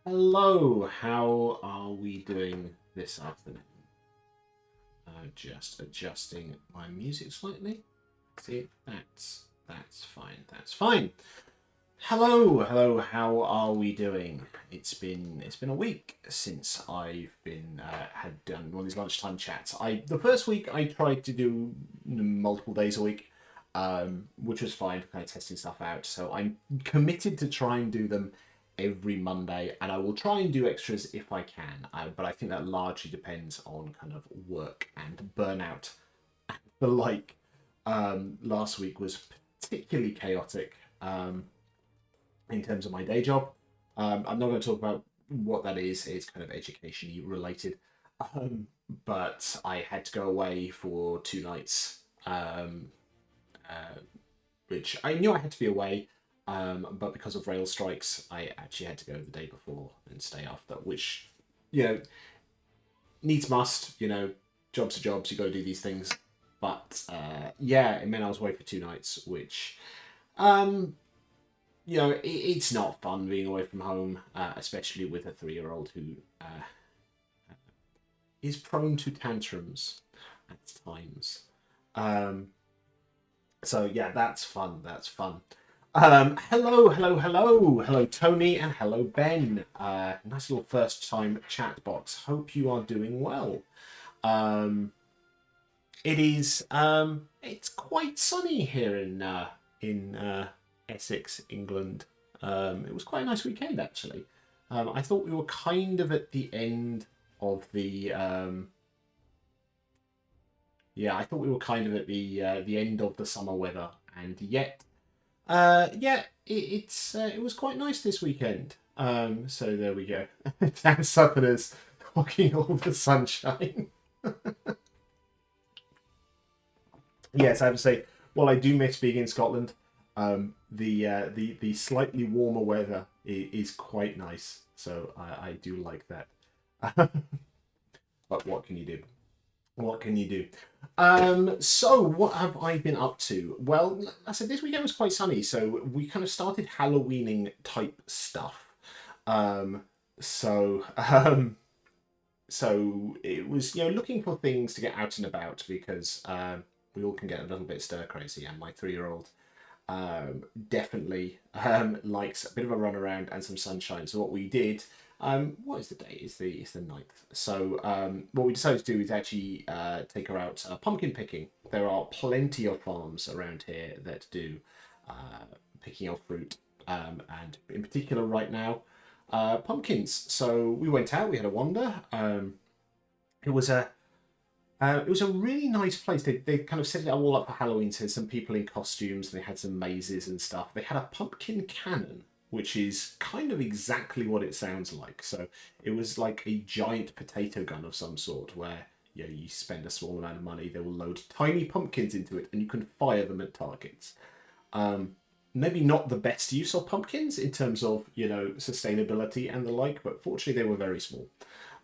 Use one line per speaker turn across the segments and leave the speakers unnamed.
Hello, how are we doing this afternoon? Just adjusting my music slightly. See, that's fine. That's fine. Hello. How are we doing? It's been a week since I've been had done one of these lunchtime chats. The first week I tried to do multiple days a week, which was fine, kind of testing stuff out. So I'm committed to try and do them every Monday, and I will try and do extras if I can. But I think that largely depends on kind of work and burnout. The like last week was particularly chaotic. In terms of my day job. I'm not going to talk about what that is. It's kind of education related. Um, but I had to go away for 2 nights, uh, which I knew I had to be away. But because of rail strikes, I actually had to go the day before and stay after, which, you know, needs must. Jobs are jobs. You got to do these things. But yeah, it meant I was away for 2 nights, which um, it's not fun being away from home, especially with a 3-year-old who is prone to tantrums at times. Um, so yeah, that's fun. That's fun. Hello, Tony, and hello, Ben. Nice little first time chat box. Hope you are doing well. Um, it's quite sunny here in Essex, England. It was quite a nice weekend actually. I thought we were kind of at the end of the yeah, I thought we were kind of at the end of the summer weather, and yet yeah, it was quite nice this weekend. So there we go. Dan Southerners talking all the sunshine. Yes, I have to say, while I do miss being in Scotland, the slightly warmer weather is quite nice. So I do like that. But what can you do? What can you do? So what have I been up to? Well, I said this weekend was quite sunny, so we kind of started Halloweening type stuff. Um, so um, so it was looking for things to get out and about because we all can get a little bit stir crazy, and my 3-year-old definitely likes a bit of a run around and some sunshine. So what we did, what is the day? It's the 9th. So what we decided to do is actually take her out pumpkin picking. There are plenty of farms around here that do picking of fruit, and in particular right now, pumpkins. So we went out. We had a wander. It was a it was a really nice place. They kind of set it all up for Halloween. So some people in costumes. They had some mazes and stuff. They had a pumpkin cannon, which is kind of exactly what it sounds like. So it was like a giant potato gun of some sort, where you spend a small amount of money. They will load tiny pumpkins into it, and you can fire them at targets. Maybe not the best use of pumpkins in terms of sustainability and the like, but fortunately they were very small.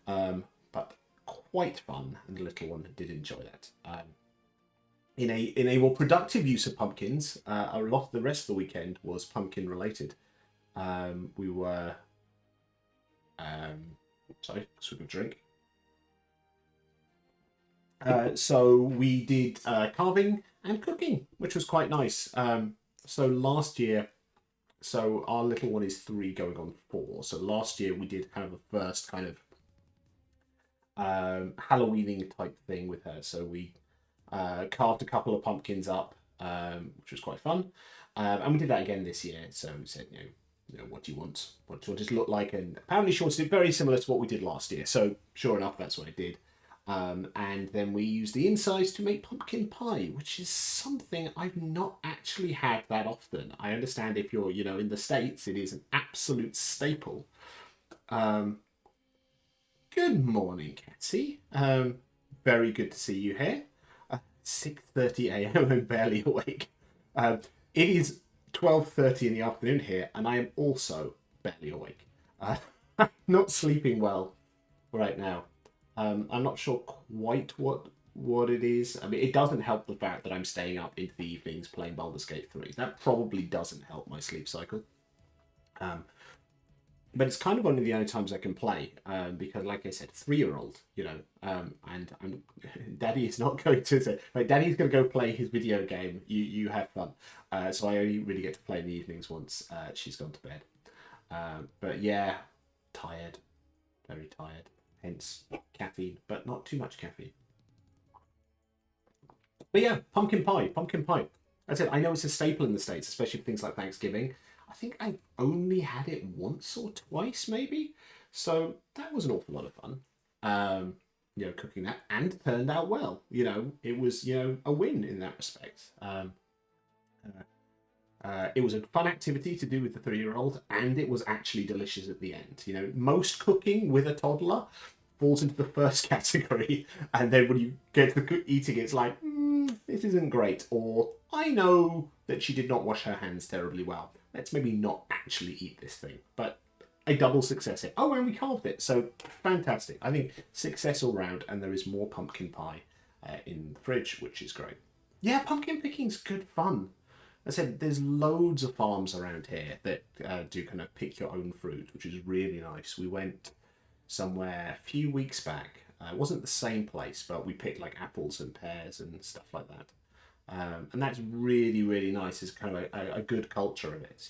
But quite fun, and the little one did enjoy that. In a more productive use of pumpkins, a lot of the rest of the weekend was pumpkin related. We were sorry, swig of drink. So we did carving and cooking, which was quite nice. So last year, so our little one is 3 going on 4. So last year we did kind of the first kind of Halloweening type thing with her. So we carved a couple of pumpkins up, which was quite fun. And we did that again this year. So we said, what do you want? What do you want it to look like? And apparently she wanted it very similar to what we did last year. So sure enough, that's what I did. And then we used the insides to make pumpkin pie, which is something I've not actually had that often. I understand if you're, in the States, it is an absolute staple. Um, Good morning, Katsy. Very good to see you here. 6:30 a.m. and barely awake. It is 12:30 in the afternoon here, and I am also barely awake. Not sleeping well right now. I'm not sure quite what it is. I mean, it doesn't help the fact that I'm staying up into the evenings playing Baldur's Gate 3. That probably doesn't help my sleep cycle. Um, but it's kind of one of the only times I can play because, like I said, 3-year-old, and I'm Daddy is not going to say, like, Daddy's going to go play his video game. You have fun. So I only really get to play in the evenings once she's gone to bed. But yeah, tired, very tired. Hence caffeine, but not too much caffeine. But yeah, pumpkin pie, pumpkin pie. I said I know it's a staple in the States, especially for things like Thanksgiving. I think I've only had it once or twice, maybe. So that was an awful lot of fun. Cooking that and turned out well. It was a win in that respect. It was a fun activity to do with the 3-year-old, and it was actually delicious at the end. Most cooking with a toddler falls into the first category, and then when you get to the eating, it's like, this isn't great, or I know that she did not wash her hands terribly well. Let's maybe not actually eat this thing. But a double success here. Oh, and we carved it, so fantastic. I think success all round, and there is more pumpkin pie in the fridge, which is great. Yeah, pumpkin picking's good fun. I said there's loads of farms around here that do kind of pick your own fruit, which is really nice. We went somewhere a few weeks back. It wasn't the same place, but we picked like apples and pears and stuff like that. And that's really, really nice. It's kind of a good culture of it.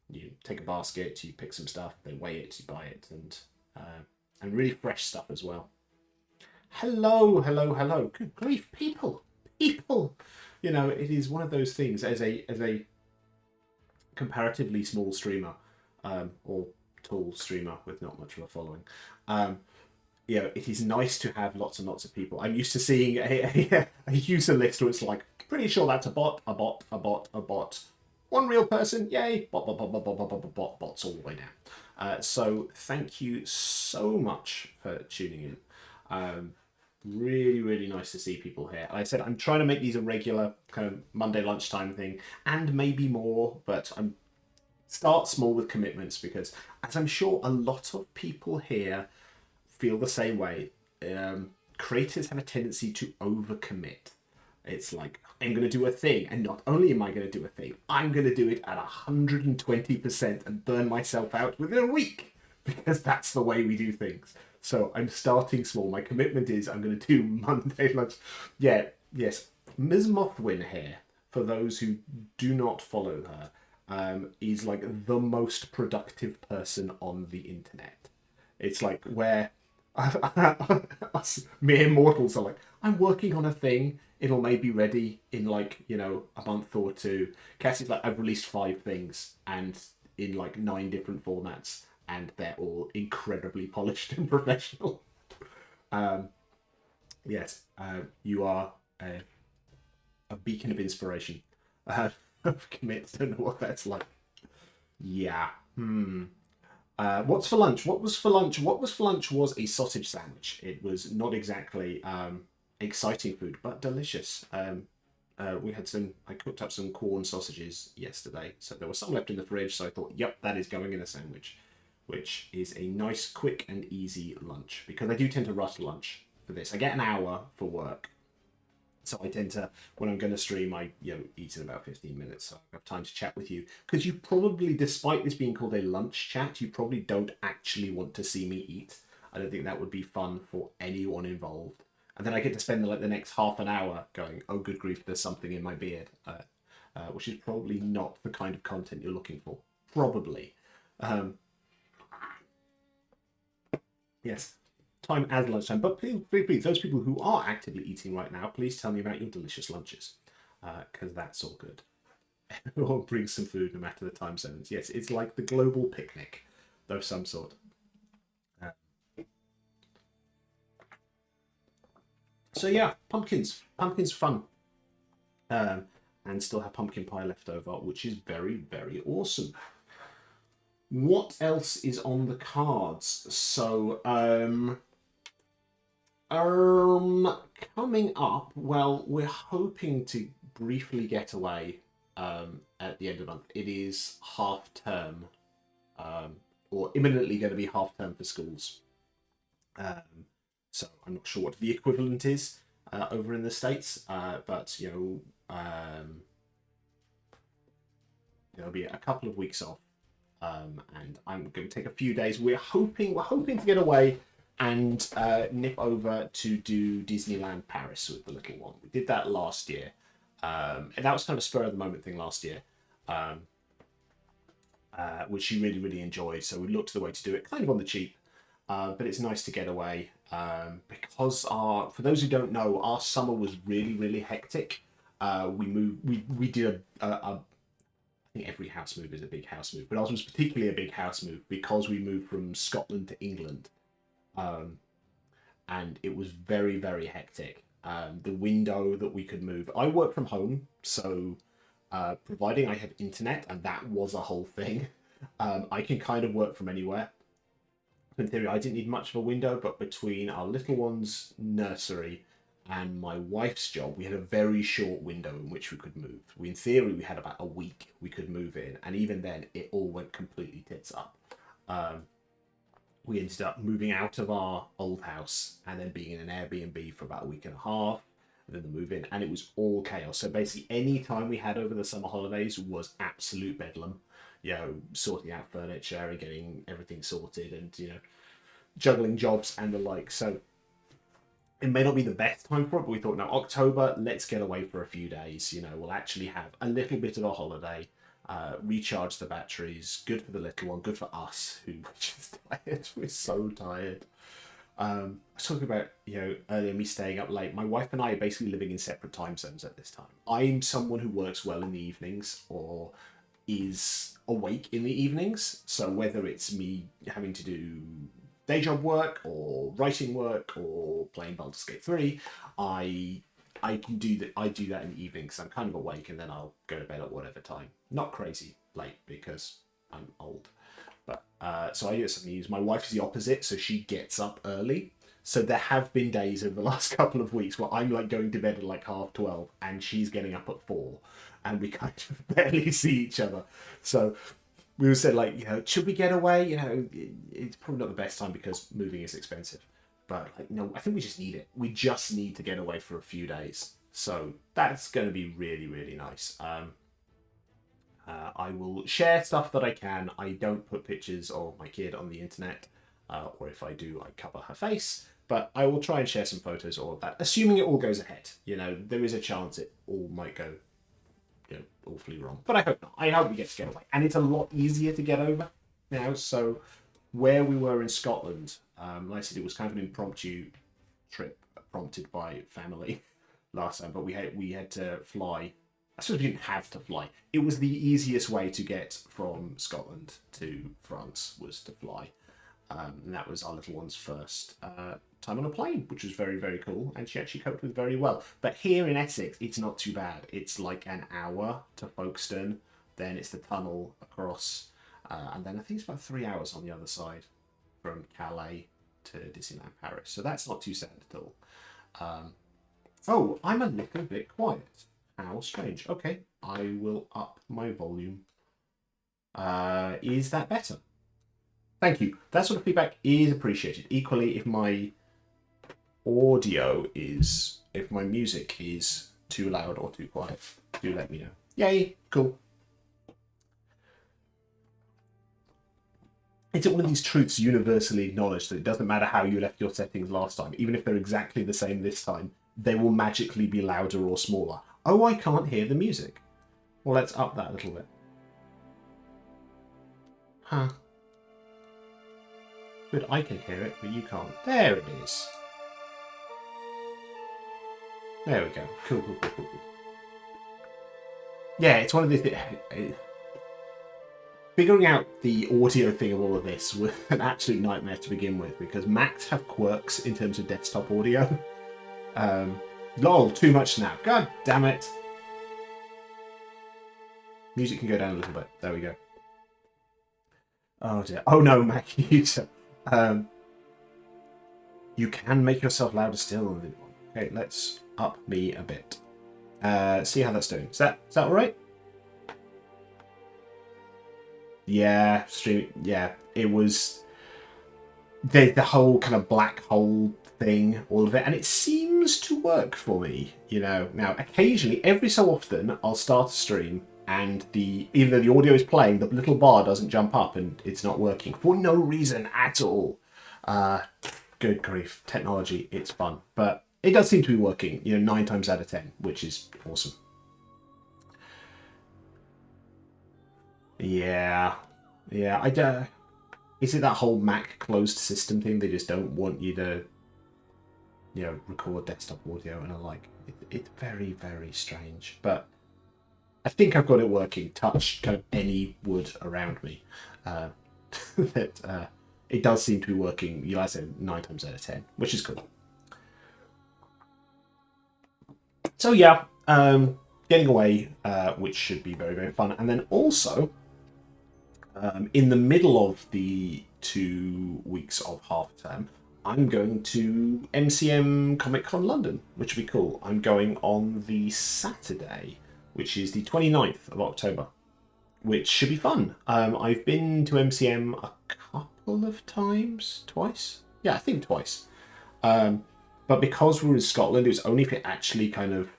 You take a basket, you pick some stuff, they weigh it, you buy it, and really fresh stuff as well. Hello, hello, hello. Good grief, people, people. It is one of those things as a comparatively small streamer, or tall streamer with not much of a following. It is nice to have lots and lots of people. I'm used to seeing a user list where it's like, pretty sure that's a bot, a bot, a bot, a bot. One real person, yay, bot, bot, bot, bot, bot, bot, bot, bot, bot, bots all the way down. So thank you so much for tuning in. Really, really nice to see people here. Like I said, I'm trying to make these a regular kind of Monday lunchtime thing, and maybe more, but I'm start small with commitments because, as I'm sure a lot of people here feel the same way, creators have a tendency to overcommit. It's like, I'm going to do a thing, and not only am I going to do a thing, I'm going to do it at 120% and burn myself out within a week, because that's the way we do things. So I'm starting small. My commitment is I'm going to do Monday lunch. Yeah, yes. Ms. Mothwin here, for those who do not follow her, is like the most productive person on the internet. It's like where us mere mortals are like, I'm working on a thing. It'll maybe be ready in like, a month or two. Cassie's like, I've released 5 things and in like 9 different formats, and they're all incredibly polished and professional. Yes, you are a beacon of inspiration. Of commit, don't know what that's like. Yeah. What's for lunch? What was for lunch? What was for lunch was a sausage sandwich. It was not exactly exciting food, but delicious. I cooked up some corn sausages yesterday, so there was some left in the fridge, so I thought, yep, that is going in a sandwich, which is a nice, quick and easy lunch, because I do tend to rush lunch for this. I get an hour for work, so I tend to, when I'm going to stream, I eat in about 15 minutes, so I have time to chat with you, because you probably, despite this being called a lunch chat, you probably don't actually want to see me eat. I don't think that would be fun for anyone involved. And then I get to spend like the next half an hour going, oh good grief, there's something in my beard, which is probably not the kind of content you're looking for. Probably. Yes, time as lunchtime. But please, those people who are actively eating right now, please tell me about your delicious lunches, because that's all good. Or bring some food no matter the time zones. Yes, it's like the global picnic of some sort. So yeah, pumpkins. Pumpkins fun. And still have pumpkin pie left over, which is very, very awesome. What else is on the cards? So, coming up, well, we're hoping to briefly get away at the end of the month. It is half term, or imminently going to be half term for schools. So I'm not sure what the equivalent is over in the States, but there'll be a couple of weeks off and I'm going to take a few days. We're hoping to get away and nip over to do Disneyland Paris with the little one. We did that last year, and that was kind of a spur of the moment thing last year, which she really, really enjoyed. So we looked to the way to do it, kind of on the cheap, but it's nice to get away because for those who don't know, our summer was really, really hectic. We did I think every house move is a big house move, but ours was particularly a big house move because we moved from Scotland to England. And it was very, very hectic. The window that we could move, I work from home, so providing I have internet, and that was a whole thing, I can kind of work from anywhere. In theory, I didn't need much of a window, but between our little one's nursery and my wife's job, we had a very short window in which we could move. In theory, we had about a week we could move in, and even then, it all went completely tits up. We ended up moving out of our old house and then being in an Airbnb for about a week and a half, and then the move in, and it was all chaos. So basically, any time we had over the summer holidays was absolute bedlam. Sorting out furniture and getting everything sorted, and juggling jobs and the like. So it may not be the best time for it, but we thought, no, October, let's get away for a few days. We'll actually have a little bit of a holiday. Recharge the batteries. Good for the little one. Good for us, who are just tired. We're so tired. I was talking about earlier me staying up late. My wife and I are basically living in separate time zones at this time. I'm someone who works well in the evenings or is awake in the evenings. So whether it's me having to do day job work or writing work or playing Baldur's Gate 3, I can do that. I do that in the evening because I'm kind of awake, and then I'll go to bed at whatever time. Not crazy late because I'm old, but so I do it some news. My wife is the opposite, so she gets up early. So there have been days over the last couple of weeks where I'm like going to bed at like 12:30, and she's getting up at 4, and we kind of barely see each other. So we were said should we get away? It's probably not the best time because moving is expensive. But I think we just need it. We just need to get away for a few days. So that's going to be really, really nice. I will share stuff that I can. I don't put pictures of my kid on the internet, or if I do, I cover her face. But I will try and share some photos or that, assuming it all goes ahead. There is a chance it all might go, awfully wrong. But I hope not. I hope we get to get away, and it's a lot easier to get over now. So where we were in Scotland, like I said, it was kind of an impromptu trip prompted by family last time, but we had to fly. I suppose we didn't have to fly. It was the easiest way to get from Scotland to France was to fly. And that was our little one's first time on a plane, which was very, very cool. And she actually coped with very well. But here in Essex, it's not too bad. It's like an hour to Folkestone. Then it's the tunnel across. And then I think it's about 3 hours on the other side from Calais to Disneyland Paris. So that's not too sad at all. Oh, I'm a little bit quiet. How strange. Okay, I will up my volume. Is that better? Thank you. That sort of feedback is appreciated. Equally, if my music is too loud or too quiet, do let me know. Yay, cool. It's one of these truths universally acknowledged that it doesn't matter how you left your settings last time, even if they're exactly the same this time, they will magically be louder or smaller. Oh, I can't hear the music. Well, let's up that a little bit. Huh. Good, I can hear it, but you can't. There it is. There we go. Cool. Yeah, it's one of the figuring out the audio thing of all of this was an absolute nightmare to begin with, because Macs have quirks in terms of desktop audio. Lol, too much now. God damn it. Music can go down a little bit. There we go. Oh dear. Oh no, Mac user. You can make yourself louder still. Okay, let's up me a bit. See how that's doing. Is that all right? Yeah, yeah, it was the whole kind of black hole thing, all of it, and it seems to work for me, Now, occasionally, every so often, I'll start a stream and even though the audio is playing, the little bar doesn't jump up and it's not working for no reason at all. Good grief, technology, it's fun. But it does seem to be working, 9 times out of 10, which is awesome. Yeah. Is it that whole Mac closed system thing? They just don't want you to, record desktop audio and it's very, very strange. But I think I've got it working. Touch kind of any wood around me. That it does seem to be working. I said 9 times out of 10, which is cool. So yeah, getting away, which should be very, very fun, and then also. In the middle of the 2 weeks of half term, I'm going to MCM Comic Con London, which will be cool. I'm going on the Saturday, which is the 29th of October, which should be fun. I've been to MCM a couple of times, twice? Yeah, I think twice. But because we're in Scotland, it was only if it actually kind of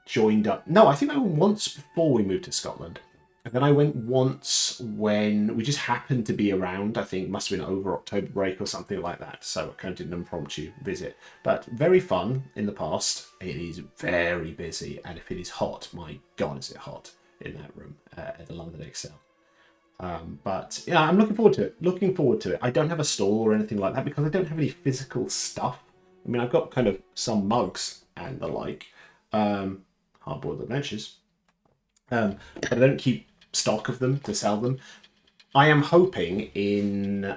joined up. No, I think I went once before we moved to Scotland. And then I went once when we just happened to be around. I think must have been over October break or something like that. So I kind of did an impromptu visit. But very fun in the past. It is very busy. And if it is hot, my God, is it hot in that room at the London Excel. But yeah, I'm looking forward to it. I don't have a stall or anything like that because I don't have any physical stuff. I mean, I've got kind of some mugs and the like. Hardboiled adventures. But I don't keep stock of them to sell them. I am hoping in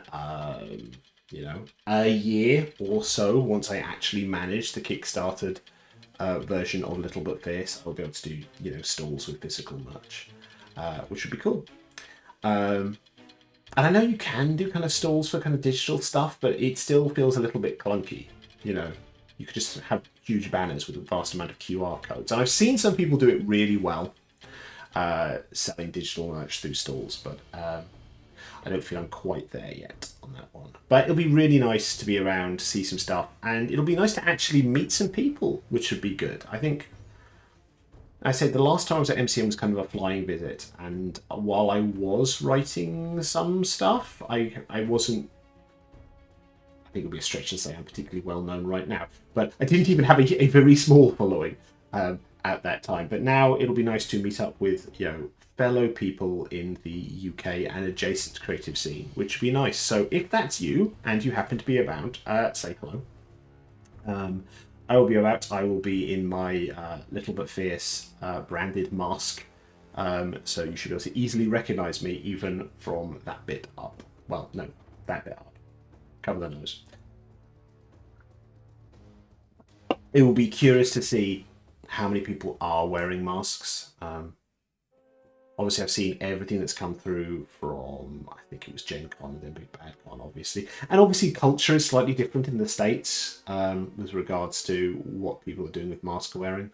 a year or so, once I actually manage the Kickstarted version of Little But Fierce, I'll be able to do stalls with physical merch, which would be cool. And I know you can do kind of stalls for kind of digital stuff, but it still feels a little bit clunky. You could just have huge banners with a vast amount of QR codes, and I've seen some people do it really well. Selling digital merch through stalls, but I don't feel I'm quite there yet on that one. But it'll be really nice to be around, to see some stuff, and it'll be nice to actually meet some people, which would be good. I think, I said the last time I was at MCM was kind of a flying visit, and while I was writing some stuff, I wasn't. I think it would be a stretch to say I'm particularly well known right now, but I didn't even have a very small following. At that time, but now it'll be nice to meet up with fellow people in the UK and adjacent creative scene, which would be nice. So if that's you and you happen to be about, say hello. I will be about. I will be in my Little But Fierce branded mask, so you should be able to easily recognise me even from that bit up. Well, no, that bit up. Cover the nose. It will be curious to see how many people are wearing masks. Obviously, I've seen everything that's come through from, I think it was Gen Con and then Big Bad Con, obviously. And obviously, culture is slightly different in the States with regards to what people are doing with mask wearing.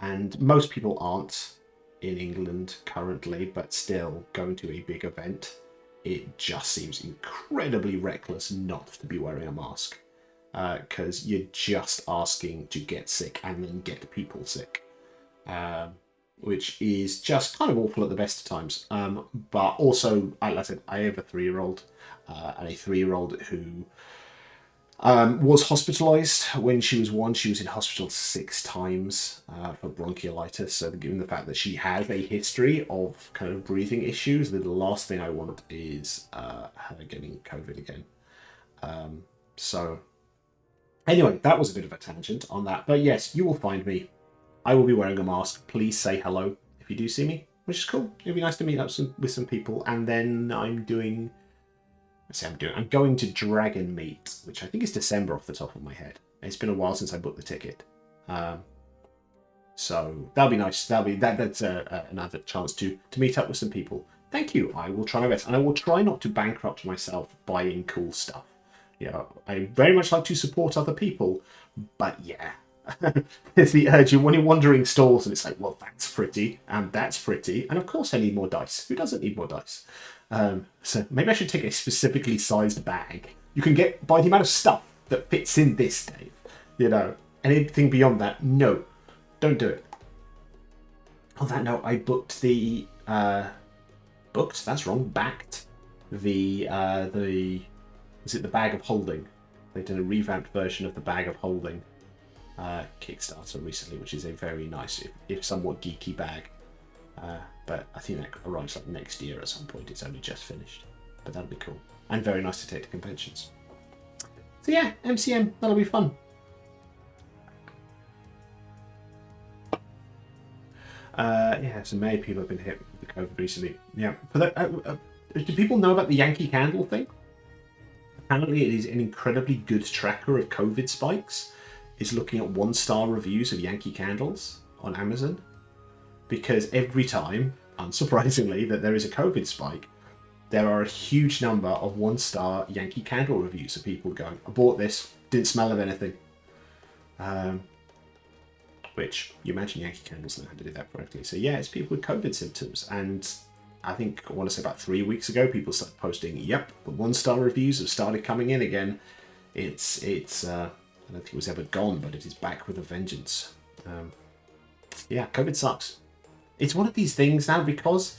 And most people aren't in England currently, but still going to a big event, it just seems incredibly reckless not to be wearing a mask. Because you're just asking to get sick and then get people sick, which is just kind of awful at the best of times. But also, like I said, I have a 3-year-old and a 3-year-old who was hospitalised when she was 1. She was in hospital 6 times for bronchiolitis. So given the fact that she has a history of kind of breathing issues, the last thing I want is her getting COVID again. So anyway, that was a bit of a tangent on that. But yes, you will find me. I will be wearing a mask. Please say hello if you do see me, which is cool. It'd be nice to meet up with some people. And then I'm going to Dragon Meet, which I think is December off the top of my head. It's been a while since I booked the ticket. So that'll be nice. That's another chance to meet up with some people. Thank you. I will try my best. And I will try not to bankrupt myself buying cool stuff. I very much like to support other people, but yeah, there's the urge when you're wandering stalls and it's like, well, that's pretty, and of course I need more dice. Who doesn't need more dice? So maybe I should take a specifically sized bag. You can get by the amount of stuff that fits in this, Dave. Anything beyond that, no, don't do it. On that note, I booked the backed the is it the Bag of Holding? They did a revamped version of the Bag of Holding Kickstarter recently, which is a very nice, if somewhat geeky bag. But I think that arrives like next year at some point. It's only just finished, but that'll be cool and very nice to take to conventions. So yeah, MCM, that'll be fun. Yeah, so many people have been hit with the COVID recently. Yeah, do people know about the Yankee Candle thing? Apparently, it is an incredibly good tracker of COVID spikes. It's looking at 1-star reviews of Yankee Candles on Amazon, because every time, unsurprisingly, that there is a COVID spike, there are a huge number of 1-star Yankee Candle reviews of people going, "I bought this, didn't smell of anything." Which, you imagine Yankee Candles know how to do that correctly. So yeah, it's people with COVID symptoms. And I think, I want to say about 3 weeks ago, people started posting, yep, the 1-star reviews have started coming in again. It's I don't think it was ever gone, but it is back with a vengeance. Yeah, COVID sucks. It's one of these things now, because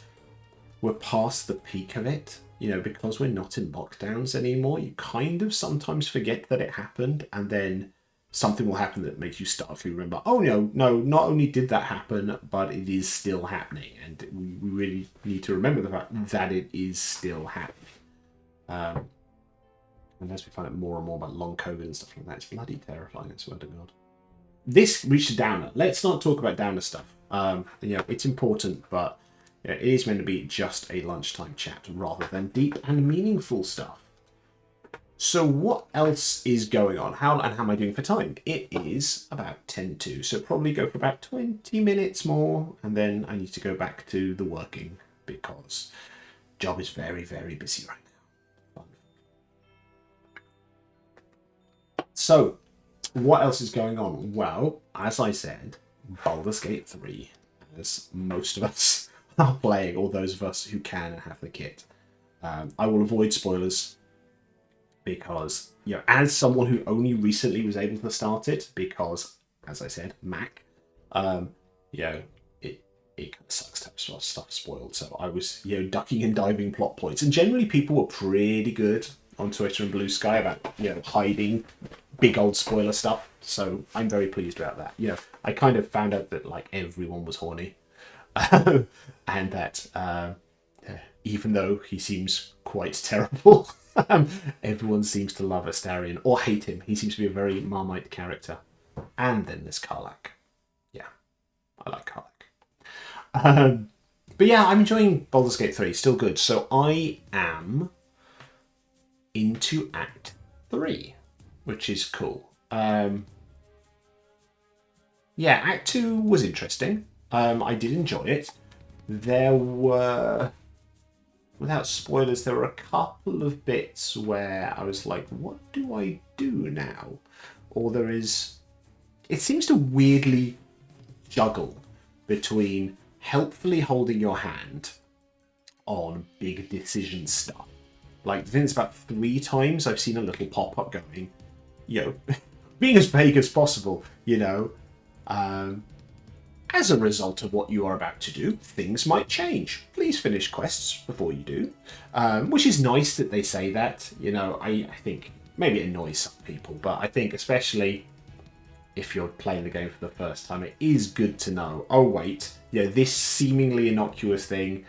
we're past the peak of it, because we're not in lockdowns anymore, you kind of sometimes forget that it happened, and then something will happen that makes you start to remember, oh no, not only did that happen, but it is still happening. And we really need to remember the fact that it is still happening. And as we find out more and more about long COVID and stuff like that, it's bloody terrifying, I swear to God. This reached a downer. Let's not talk about downer stuff. It's important, but it is meant to be just a lunchtime chat rather than deep and meaningful stuff. So what else is going on? How am I doing for time? It is about 10 to, so probably go for about 20 minutes more, and then I need to go back to the working, because job is very, very busy right now. So, what else is going on? Well, as I said, Baldur's Gate 3, as most of us are playing, or those of us who can and have the kit. I will avoid spoilers, because, as someone who only recently was able to start it, because, as I said, Mac, it kind of sucks to have stuff spoiled. So I was, ducking and diving plot points, and generally people were pretty good on Twitter and Blue Sky about, hiding big old spoiler stuff. So I'm very pleased about that. I kind of found out that like everyone was horny, and that even though he seems quite terrible. Everyone seems to love Astarion, or hate him. He seems to be a very Marmite character. And then there's Karlach. Yeah, I like Karlach. But yeah, I'm enjoying Baldur's Gate 3. Still good. So I am into Act 3, which is cool. Yeah, Act 2 was interesting. I did enjoy it. There were... Without spoilers, there were a couple of bits where I was like, what do I do now? Or it seems to weirdly juggle between helpfully holding your hand on big decision stuff. Like, the thing is, about 3 times I've seen a little pop-up going, being as vague as possible, as a result of what you are about to do, things might change. Please finish quests before you do. Which is nice that they say that. I think maybe it annoys some people, but I think especially if you're playing the game for the first time, it is good to know, oh wait, this seemingly innocuous thing,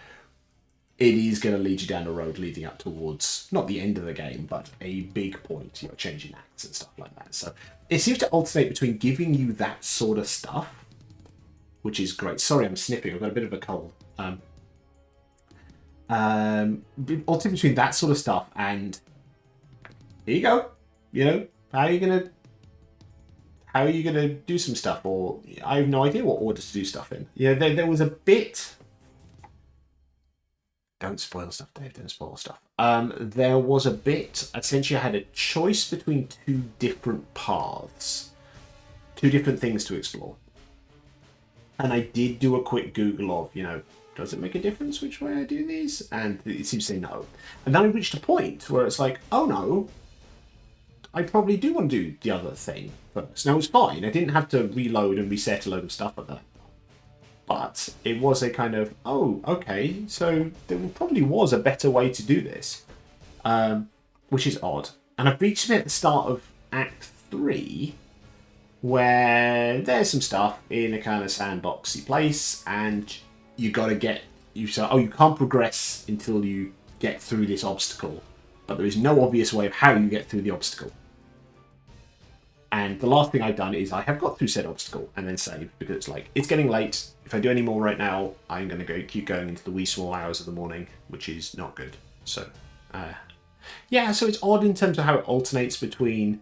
it is going to lead you down a road leading up towards, not the end of the game, but a big point, changing acts and stuff like that. So it seems to alternate between giving you that sort of stuff, which is great. Sorry, I'm sniffing. I've got a bit of a cold. Alternate between that sort of stuff and here you go. How are you gonna do some stuff? Or I have no idea what order to do stuff in. There was a bit. Don't spoil stuff, Dave. Don't spoil stuff. There was a bit. Essentially, I had a choice between 2 different paths, 2 different things to explore. And I did do a quick Google of, does it make a difference which way I do these? And it seems to say no. And then I reached a point where it's like, oh no, I probably do want to do the other thing first. Now, it was fine. I didn't have to reload and reset a load of stuff at that. But it was a kind of, oh, okay, so there probably was a better way to do this, which is odd. And I've reached it at the start of Act 3, where there's some stuff in a kind of sandboxy place, and you got to get, you say, oh, you can't progress until you get through this obstacle, but there is no obvious way of how you get through the obstacle. And the last thing I've done is I have got through said obstacle and then saved, because it's like, it's getting late. If I do any more right now, I'm going to keep going into the wee small hours of the morning, which is not good. So, yeah, so it's odd in terms of how it alternates between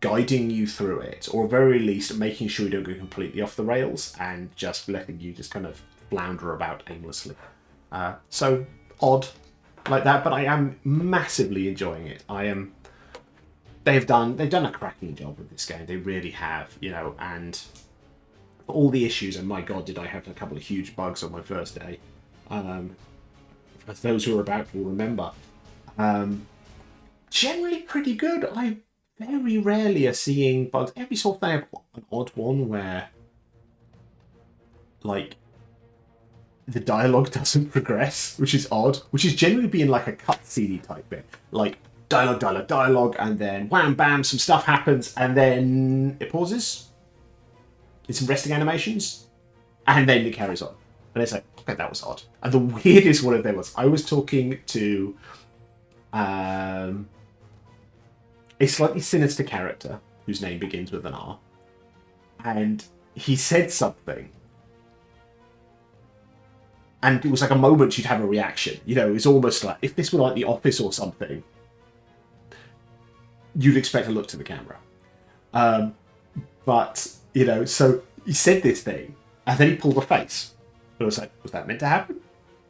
guiding you through it, or at very least making sure you don't go completely off the rails, and just letting you just kind of flounder about aimlessly. So, odd like that, but I am massively enjoying it. They've done a cracking job with this game. They really have, and all the issues, and my god, did I have a couple of huge bugs on my first day. As those who are about will remember. Generally pretty good. I very rarely are seeing bugs. Every so often I have an odd one where, like, the dialogue doesn't progress, which is odd, which is generally being like a cutscene type bit. Like, dialogue, and then wham, bam, some stuff happens, and then it pauses. It's some resting animations, and then it carries on. And it's like, okay, that was odd. And the weirdest one of them was, I was talking to a slightly sinister character whose name begins with an R, and he said something, and it was like a moment you'd have a reaction. It was almost like, if this were like The Office or something, you'd expect to look to the camera. But, so he said this thing, and then he pulled a face. And I was like, was that meant to happen?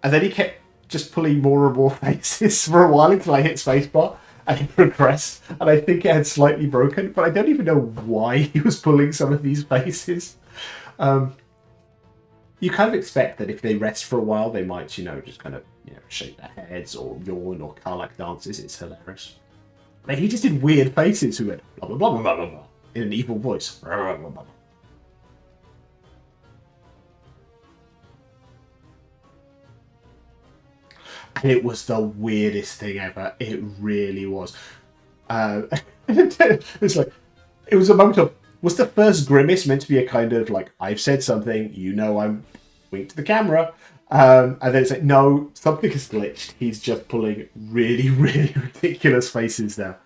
And then he kept just pulling more and more faces for a while until I hit spacebar, and it progressed. And I think it had slightly broken, but I don't even know why he was pulling some of these faces. You kind of expect that if they rest for a while, they might, just kind of, shake their heads or yawn or Carlac dances. It's hilarious. Like, he just did weird faces who went blah, blah, blah, blah, blah, blah, in an evil voice. Blah, blah, blah, blah. And it was the weirdest thing ever. It really was. It's like, it was a moment of, was the first grimace meant to be a kind of like, I've said something, I'm wink to the camera. And then it's like, no, something has glitched. He's just pulling really, really ridiculous faces now.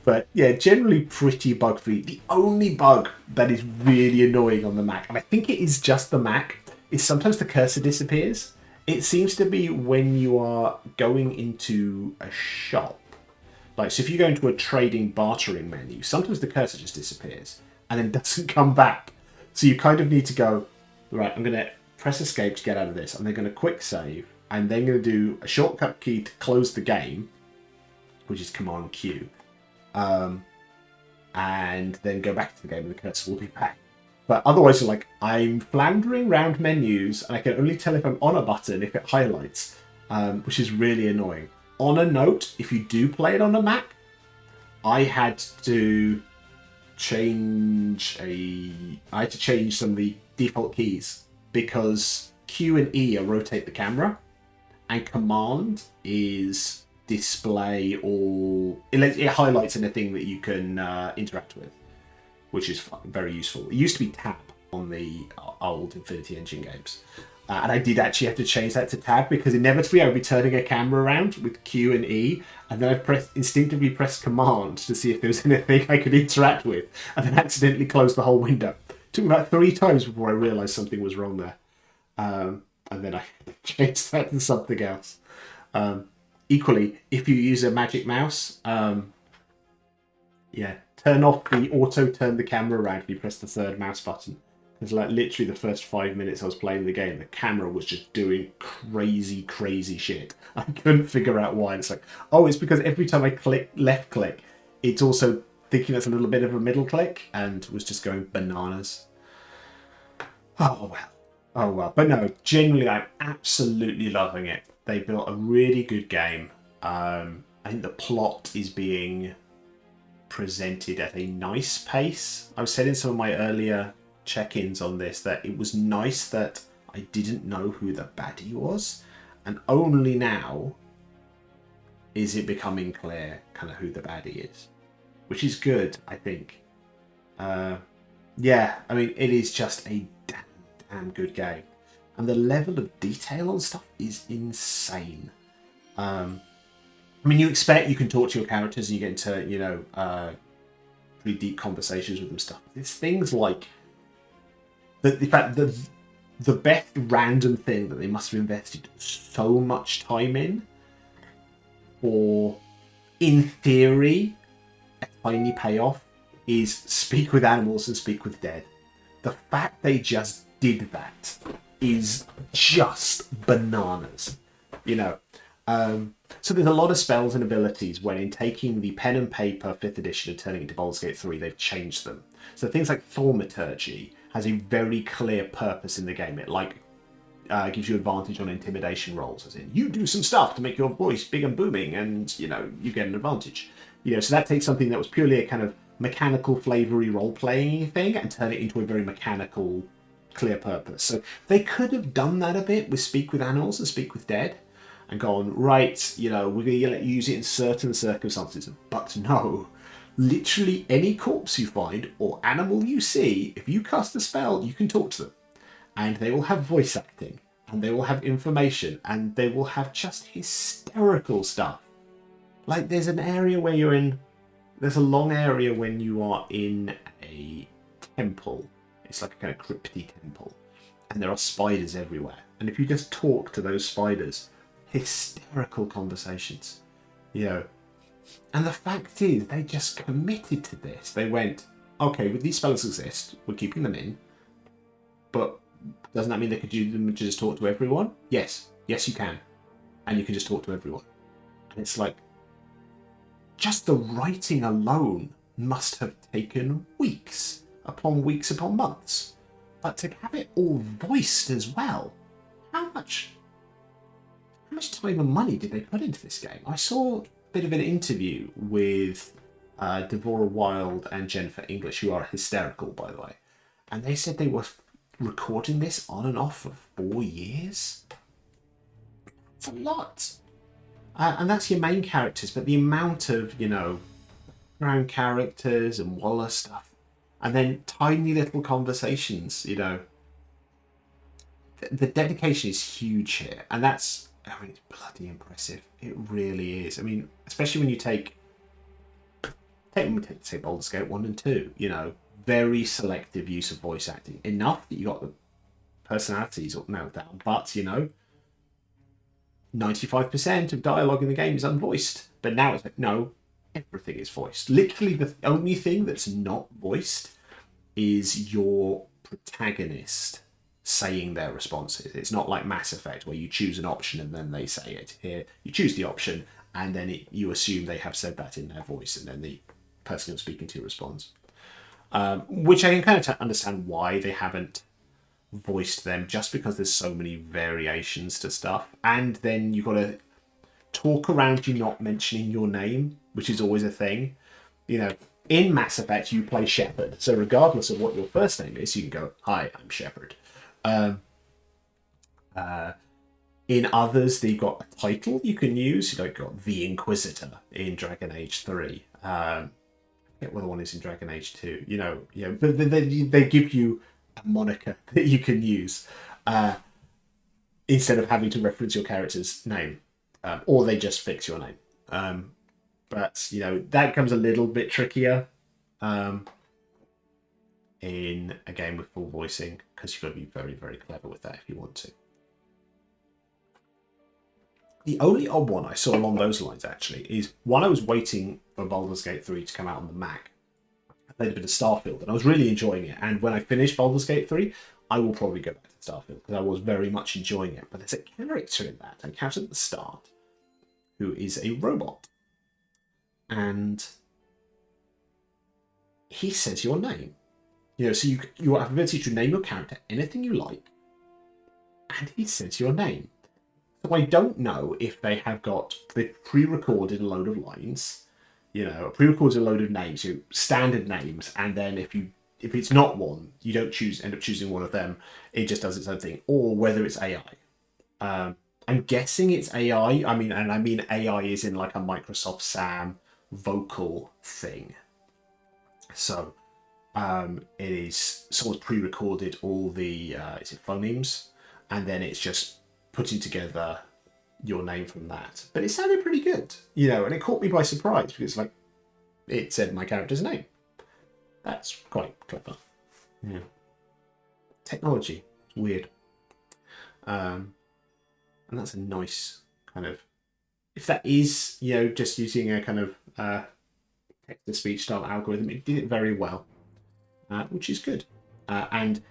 But yeah, generally pretty bug-free. The only bug that is really annoying on the Mac, and I think it is just the Mac, is sometimes the cursor disappears. It seems to be when you are going into a shop. Like, so if you go into a trading bartering menu, sometimes the cursor just disappears and then doesn't come back. So you kind of need to go, right, I'm going to press escape to get out of this. I'm then going to quick save, and then going to do a shortcut key to close the game, which is Command Q, and then go back to the game and the cursor will be back. But otherwise, you're like, I'm floundering around menus, and I can only tell if I'm on a button if it highlights, which is really annoying. On a note, if you do play it on a Mac, I had to change some of the default keys, because Q and E are rotate the camera, and Command is display all. It highlights anything that you can interact with, which is very useful. It used to be Tab on the old Infinity Engine games. And I did actually have to change that to Tab, because inevitably I would be turning a camera around with Q and E, and then I'd instinctively press Command to see if there was anything I could interact with, and then accidentally close the whole window. It took me about 3 times before I realised something was wrong there. And then I changed that to something else. Equally, if you use a magic mouse, turn off the auto turn the camera around if you press the third mouse button. Because like literally the first 5 minutes I was playing the game, the camera was just doing crazy shit. I couldn't figure out why. It's like, oh, it's because every time I left click, it's also thinking that's a little bit of a middle click, and was just going bananas. Oh well. But no, genuinely, I'm absolutely loving it. They built a really good game. I think the plot is being presented at a nice pace. I was saying in some of my earlier check-ins on this that it was nice that I didn't know who the baddie was, and only now is it becoming clear kind of who the baddie is, which is good, I think. Yeah, I mean, it is just a damn good game, and the level of detail on stuff is insane. I mean, you expect you can talk to your characters and you get into, pretty deep conversations with them stuff. There's things like the fact that the best random thing that they must have invested so much time in for, in theory, a tiny payoff is speak with animals and speak with dead. The fact they just did that is just bananas, So there's a lot of spells and abilities when, in taking the pen and paper 5th edition and turning it into Baldur's Gate 3, they've changed them. So things like Thaumaturgy has a very clear purpose in the game. It gives you advantage on intimidation rolls, as in you do some stuff to make your voice big and booming, and you get an advantage. So that takes something that was purely a kind of mechanical, flavory role-playing thing and turn it into a very mechanical, clear purpose. So they could have done that a bit with Speak with Animals and Speak with Dead, and gone, right, we're going to let you use it in certain circumstances. But no, literally any corpse you find or animal you see, if you cast a spell, you can talk to them. And they will have voice acting, and they will have information, and they will have just hysterical stuff. Like, there's an area where there's a long area when you are in a temple. It's like a kind of crypty temple. And there are spiders everywhere. And if you just talk to those spiders, hysterical conversations, And the fact is, they just committed to this. They went, okay, with these spells exist, we're keeping them in, but doesn't that mean they could use them to just talk to everyone? Yes, you can, and you can just talk to everyone. And it's like, just the writing alone must have taken weeks upon months, but to have it all voiced as well, how much time and money did they put into this game? I saw a bit of an interview with Devora Wild and Jennifer English, who are hysterical, by the way, and they said they were recording this on and off for 4 years. It's a lot. And that's your main characters, but the amount of, background characters and Waller stuff, and then tiny little conversations, The dedication is huge here, and it's bloody impressive. It really is. I mean, especially when you take say Baldur's Gate 1 and 2, very selective use of voice acting. Enough that you got the personalities nailed down, but, 95% of dialogue in the game is unvoiced. But now it's like, no, everything is voiced. Literally, the only thing that's not voiced is your protagonist saying their responses. It's not like Mass Effect, where you choose an option and then they say it. Here, you choose the option, and then you assume they have said that in their voice, and then the person you're speaking to responds. Which I can kind of understand why they haven't voiced them, just because there's so many variations to stuff, and then you've got to talk around you not mentioning your name, which is always a thing. In Mass Effect you play Shepard, so regardless of what your first name is, you can go, hi, I'm Shepard. In others, they've got a title you can use. You've got the Inquisitor in Dragon Age 3. I forget what the one is in Dragon Age 2. But they give you a moniker that you can use instead of having to reference your character's name, or they just fix your name. But that becomes a little bit trickier in a game with full voicing, because you've got to be very, very clever with that if you want to. The only odd one I saw along those lines, actually, is while I was waiting for Baldur's Gate 3 to come out on the Mac, I played a bit of Starfield, and I was really enjoying it. And when I finish Baldur's Gate 3, I will probably go back to Starfield, because I was very much enjoying it. But there's a character in that, a character at the start, who is a robot. And he says your name. So you have the ability to name your character anything you like, and he says your name. So I don't know if they've pre-recorded a load of lines, pre-recorded a load of names, standard names, and then if you if it's not one, you don't end up choosing one of them. It just does its own thing, or whether it's AI. I'm guessing it's AI. I mean AI is in like a Microsoft Sam vocal thing. So it is sort of pre-recorded all the is it phonemes, and then it's just putting together your name from that. But it sounded pretty good, and it caught me by surprise because like it said my character's name. That's quite clever. Yeah. Technology. It's weird. And that's a nice kind of, if that is, just using a kind of text-to-speech style algorithm, it did it very well, which is good. And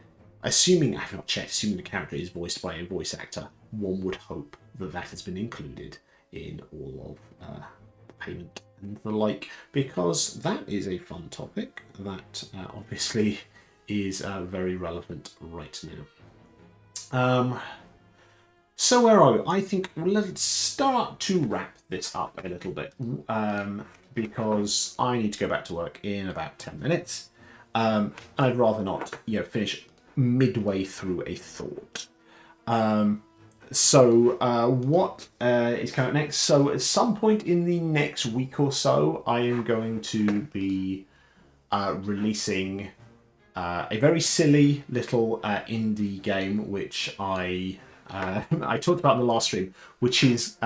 assuming, I've not checked, assuming the character is voiced by a voice actor, one would hope that that has been included in all of the payment and the like, because that is a fun topic that obviously is very relevant right now. So where are we? I think let's start to wrap this up a little bit, because I need to go back to work in about 10 minutes. I'd rather not, finish midway through a thought. So what is coming up next? So at some point in the next week or so, I am going to be releasing a very silly little indie game, which I talked about in the last stream, which is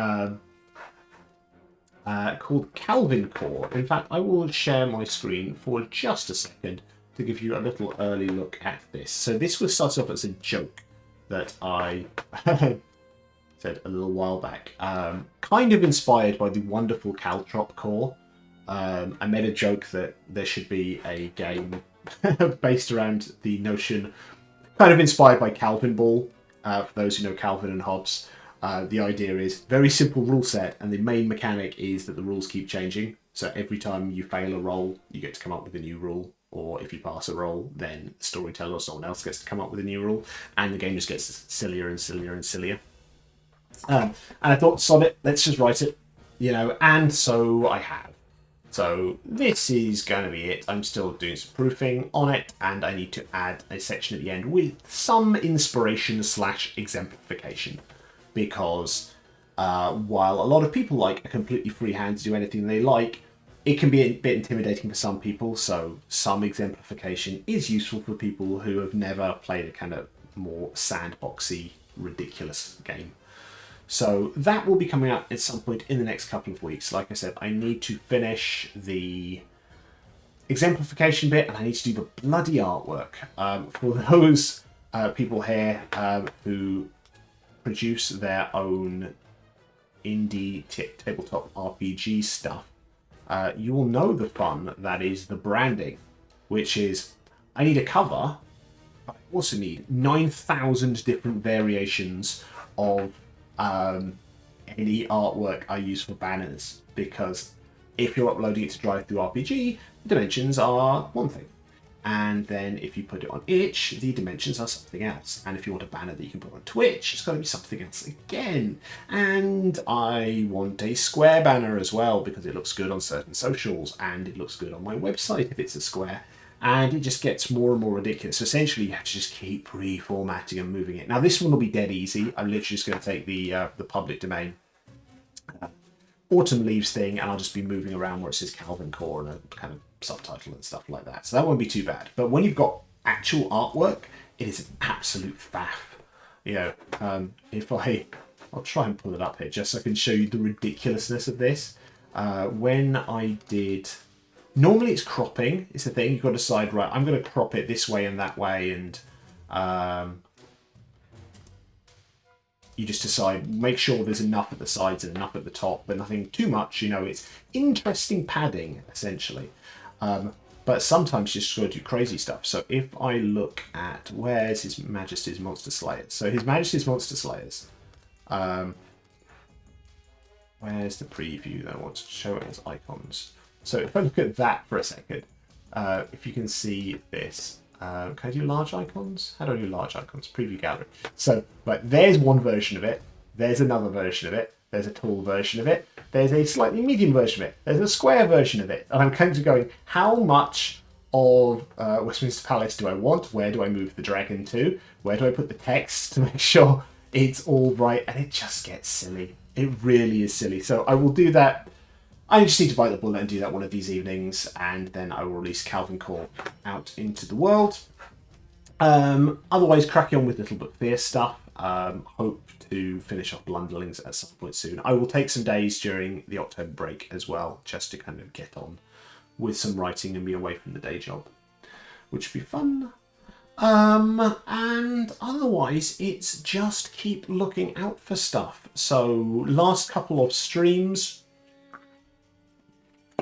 called Calvin Core. In fact, I will share my screen for just a second to give you a little early look at this. So this was started off as a joke that I said a little while back, kind of inspired by the wonderful Caltrop Core. I made a joke that there should be a game based around the notion, kind of inspired by Calvin Ball. For those who know Calvin and Hobbes, the idea is very simple rule set, and the main mechanic is that the rules keep changing. So every time you fail a roll, you get to come up with a new rule, or if you pass a roll, then the storyteller or someone else gets to come up with a new rule, and the game just gets sillier and sillier and sillier. And I thought, sod it, let's just write it, and so I have. So this is going to be it. I'm still doing some proofing on it, and I need to add a section at the end with some inspiration / exemplification, because while a lot of people like a completely free hand to do anything they like, it can be a bit intimidating for some people, so some exemplification is useful for people who have never played a kind of more sandboxy, ridiculous game. So that will be coming up at some point in the next couple of weeks. Like I said, I need to finish the exemplification bit, and I need to do the bloody artwork. For those people here who produce their own indie tabletop RPG stuff, you will know the fun that is the branding, which is, I need a cover, but I also need 9,000 different variations of any artwork I use for banners, because if you're uploading it to DriveThruRPG, the dimensions are one thing, and then if you put it on itch, the dimensions are something else, and if you want a banner that you can put on Twitch, it's got to be something else again. And I want a square banner as well, because it looks good on certain socials, and it looks good on my website if it's a square. And it just gets more and more ridiculous. So essentially, you have to just keep reformatting and moving it. Now, this one will be dead easy. I'm literally just going to take the public domain autumn leaves thing, and I'll just be moving around where it says Calvin Core and a kind of subtitle and stuff like that. So that won't be too bad. But when you've got actual artwork, it is an absolute faff. If I'll try and pull it up here just so I can show you the ridiculousness of this. When I did... Normally it's cropping, it's the thing, you've got to decide, right, I'm going to crop it this way and that way, and you just decide, make sure there's enough at the sides and enough at the top, but nothing too much, it's interesting padding, essentially. But sometimes you just got to do crazy stuff. So if I look at, where's His Majesty's Monster Slayers? So His Majesty's Monster Slayers, where's the preview that I want to show it as icons? So if I look at that for a second, if you can see this, can I do large icons? How do I do large icons? Preview gallery. So, right, there's one version of it. There's another version of it. There's a tall version of it. There's a slightly medium version of it. There's a square version of it. And I'm kind of going, how much of Westminster Palace do I want? Where do I move the dragon to? Where do I put the text to make sure it's all right? And it just gets silly. It really is silly. So I will do that. I just need to bite the bullet and do that one of these evenings, and then I will release Calvin Core out into the world. Otherwise, cracking on with Little Book Fierce stuff. Hope to finish off Blunderlings at some point soon. I will take some days during the October break as well, just to kind of get on with some writing and be away from the day job, which would be fun. And otherwise, it's just keep looking out for stuff. So, last couple of streams,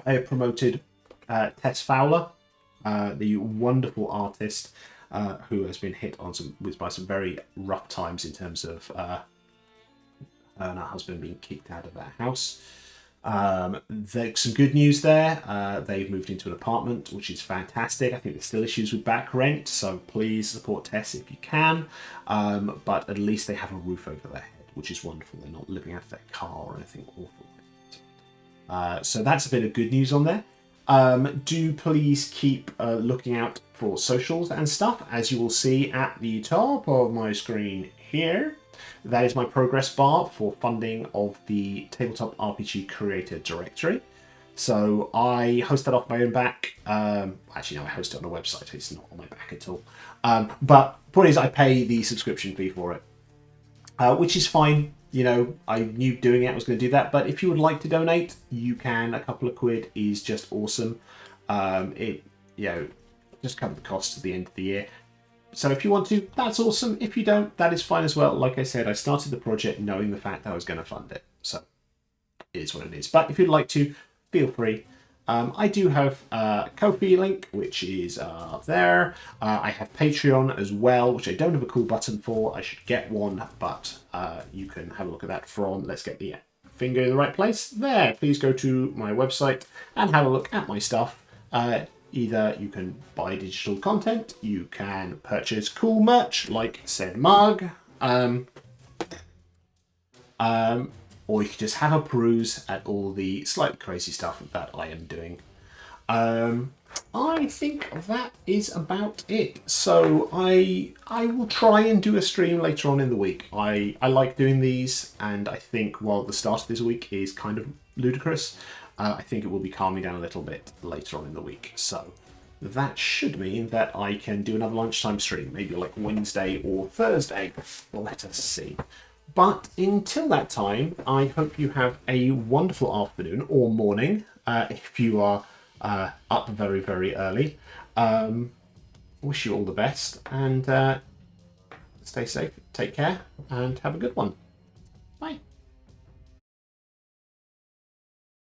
I promoted Tess Fowler, the wonderful artist who has been hit on by some very rough times in terms of her and her husband being kicked out of their house. There's some good news there. They've moved into an apartment, which is fantastic. I think there's still issues with back rent, so please support Tess if you can. But at least they have a roof over their head, which is wonderful. They're not living out of their car or anything awful. So that's a bit of good news on there. Do please keep looking out for socials and stuff, as you will see at the top of my screen here. That is my progress bar for funding of the Tabletop RPG Creator Directory. So I host that off my own back. Actually, no, I host it on a website. It's not on my back at all. But the point is, I pay the subscription fee for it, which is fine. You know, I knew doing it, I was going to do that. But if you would like to donate, you can. A couple of quid is just awesome. Just cover the costs at the end of the year. So if you want to, that's awesome. If you don't, that is fine as well. Like I said, I started the project knowing the fact that I was going to fund it. So it is what it is. But if you'd like to, feel free. I do have a Ko-fi link, which is up there. I have Patreon as well, which I don't have a cool button for. I should get one, but you can have a look at that from Let's Get the Finger in the Right Place. There, please go to my website and have a look at my stuff. Either you can buy digital content, you can purchase cool merch like said mug, or you can just have a peruse at all the slightly crazy stuff that I am doing. I think that is about it. So I will try and do a stream later on in the week. I like doing these, and I think while the start of this week is kind of ludicrous, I think it will be calming down a little bit later on in the week. So that should mean that I can do another lunchtime stream, maybe like Wednesday or Thursday. Let us see. But until that time, I hope you have a wonderful afternoon or morning if you are up very, very early. Wish you all the best, and stay safe, take care, and have a good one.